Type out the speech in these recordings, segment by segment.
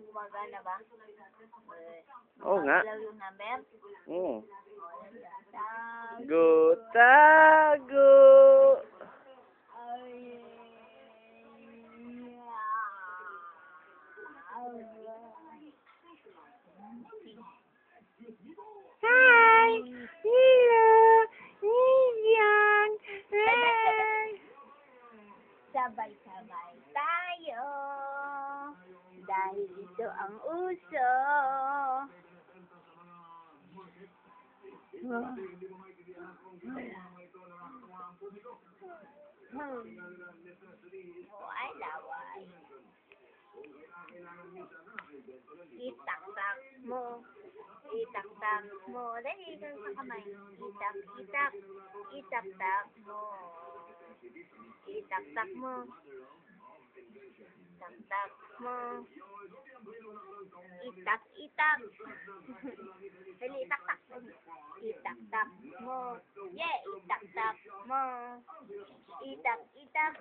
Gumagana ba? Oo nga. Hello yung number? Oo. Tag. Go, tago! Hi! Hello! Lilian! Hi! Sabay-sabay tayo dahil ito ang uso. Ay, laway. Itak-tak mo. Itak-tak mo. Dali, ikaw sa kamay. Itak-itak. Itak-tak mo. Itak-tak mo. Itak-tak mo. Itak-itak. Dali, itak-tak. Itak-tak mo. Yeah, itak-tak mo. Itak-itak.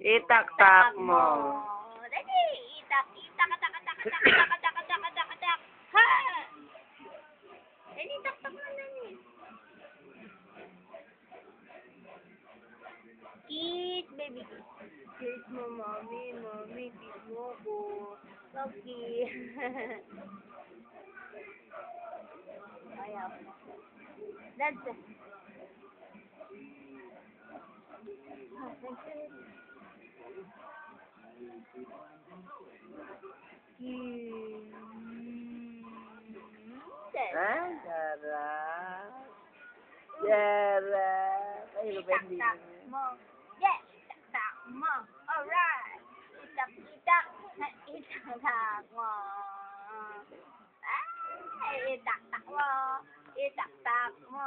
Itak-tak mo. Dali, itak-itak. Atak. Ha! Dali, itak-tak mo na ni. Kiss, baby. Kiss mo, mommy. Mommy, kiss mo ko. Okay. Ayaw. That's it. Ah, Sarah. Sarah. Ay, lupendi. Itak-tak mo. Yeah, itak-tak mo. Alright. Itak-itak. Itak-tak mo. Ay, itak-tak mo. Itak-tak mo.